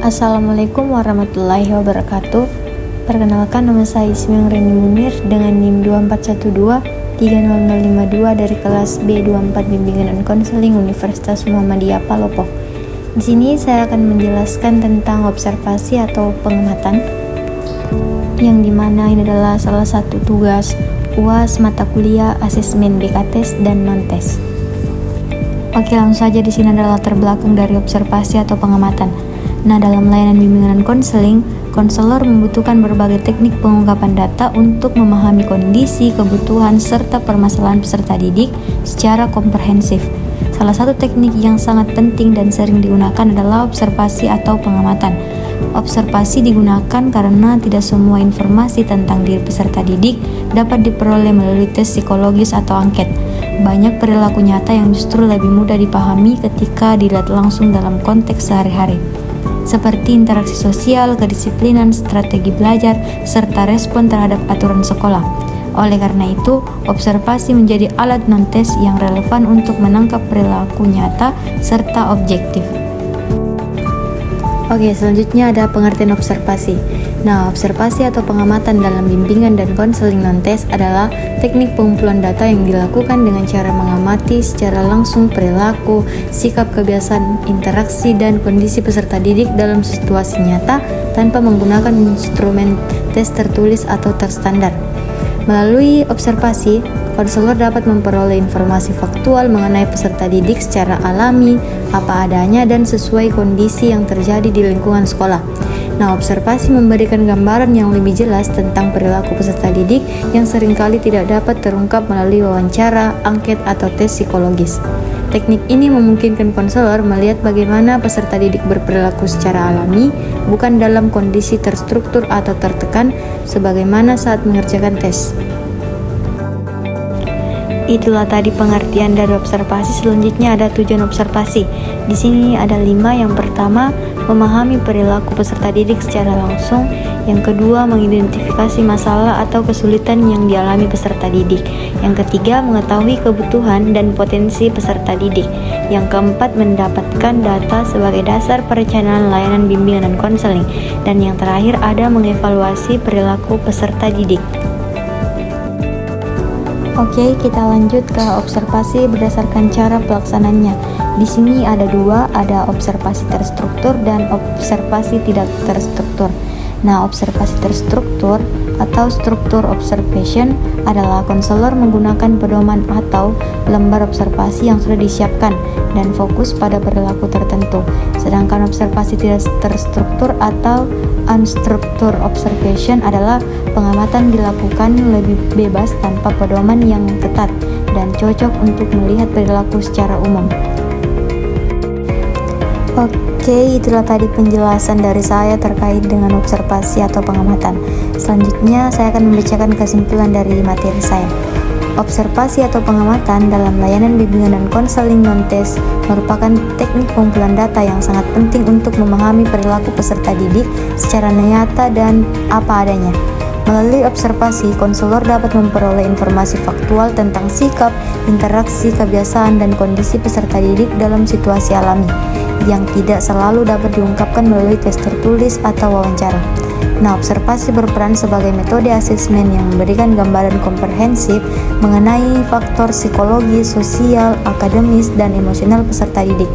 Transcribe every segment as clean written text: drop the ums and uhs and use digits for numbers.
Assalamualaikum warahmatullahi wabarakatuh. Perkenalkan, nama saya Ismiang Reni Munir dengan NIM 2412-30052 dari kelas B24 Bimbingan dan Konseling Universitas Muhammadiyah Palopo. Di sini saya akan menjelaskan tentang observasi atau pengamatan, yang dimana ini adalah salah satu tugas UAS mata kuliah asesmen BK-tes dan non-tes. Oke, langsung saja. Di sini adalah latar belakang dari observasi atau pengamatan. Nah, dalam layanan bimbingan dan konseling, konselor membutuhkan berbagai teknik pengungkapan data untuk memahami kondisi, kebutuhan, serta permasalahan peserta didik secara komprehensif. Salah satu teknik yang sangat penting dan sering digunakan adalah observasi atau pengamatan. Observasi digunakan karena tidak semua informasi tentang diri peserta didik dapat diperoleh melalui tes psikologis atau angket. Banyak perilaku nyata yang justru lebih mudah dipahami ketika dilihat langsung dalam konteks sehari-hari, seperti interaksi sosial, kedisiplinan, strategi belajar, serta respon terhadap aturan sekolah. Oleh karena itu, observasi menjadi alat non-tes yang relevan untuk menangkap perilaku nyata serta objektif. Oke, selanjutnya ada pengertian observasi. Nah, observasi atau pengamatan dalam bimbingan dan konseling non-tes adalah teknik pengumpulan data yang dilakukan dengan cara mengamati secara langsung perilaku, sikap, kebiasaan, interaksi, dan kondisi peserta didik dalam situasi nyata tanpa menggunakan instrumen tes tertulis atau terstandar. Melalui observasi, konselor dapat memperoleh informasi faktual mengenai peserta didik secara alami, apa adanya, dan sesuai kondisi yang terjadi di lingkungan sekolah. Nah, observasi memberikan gambaran yang lebih jelas tentang perilaku peserta didik yang seringkali tidak dapat terungkap melalui wawancara, angket, atau tes psikologis. Teknik ini memungkinkan konselor melihat bagaimana peserta didik berperilaku secara alami, bukan dalam kondisi terstruktur atau tertekan sebagaimana saat mengerjakan tes. Itulah tadi pengertian dari observasi. Selanjutnya ada tujuan observasi. Di sini ada 5. Yang pertama, memahami perilaku peserta didik secara langsung. Yang kedua, mengidentifikasi masalah atau kesulitan yang dialami peserta didik. Yang ketiga, mengetahui kebutuhan dan potensi peserta didik. Yang keempat, mendapatkan data sebagai dasar perencanaan layanan bimbingan dan konseling. Dan yang terakhir, ada mengevaluasi perilaku peserta didik. Oke, kita lanjut ke observasi berdasarkan cara pelaksananya. Di sini ada 2, ada observasi terstruktur dan observasi tidak terstruktur. Nah, observasi terstruktur atau struktur observation adalah konselor menggunakan pedoman atau lembar observasi yang sudah disiapkan dan fokus pada perilaku tertentu. Sedangkan observasi tidak terstruktur atau unstructured observation adalah pengamatan dilakukan lebih bebas tanpa pedoman yang ketat dan cocok untuk melihat perilaku secara umum. Oke, itulah tadi penjelasan dari saya terkait dengan observasi atau pengamatan. Selanjutnya saya akan membacakan kesimpulan dari materi saya. Observasi atau pengamatan dalam layanan bimbingan dan konseling non-tes merupakan teknik pengumpulan data yang sangat penting untuk memahami perilaku peserta didik secara nyata dan apa adanya. Melalui observasi, konselor dapat memperoleh informasi faktual tentang sikap, interaksi, kebiasaan, dan kondisi peserta didik dalam situasi alami yang tidak selalu dapat diungkapkan melalui tes tertulis atau wawancara. Nah, observasi berperan sebagai metode asesmen yang memberikan gambaran komprehensif mengenai faktor psikologi, sosial, akademis, dan emosional peserta didik.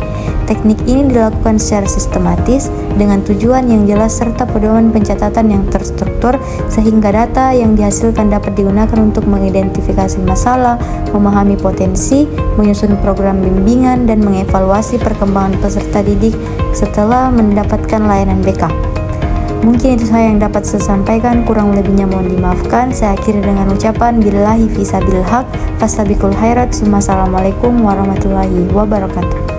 Teknik ini dilakukan secara sistematis dengan tujuan yang jelas serta pedoman pencatatan yang terstruktur sehingga data yang dihasilkan dapat digunakan untuk mengidentifikasi masalah, memahami potensi, menyusun program bimbingan, dan mengevaluasi perkembangan peserta didik setelah mendapatkan layanan BK. Mungkin itu saya yang dapat saya sampaikan, kurang lebihnya mohon dimaafkan. Saya akhiri dengan ucapan billahi fisabilil haq, fastabiqul khairat. Assalamualaikum warahmatullahi wabarakatuh.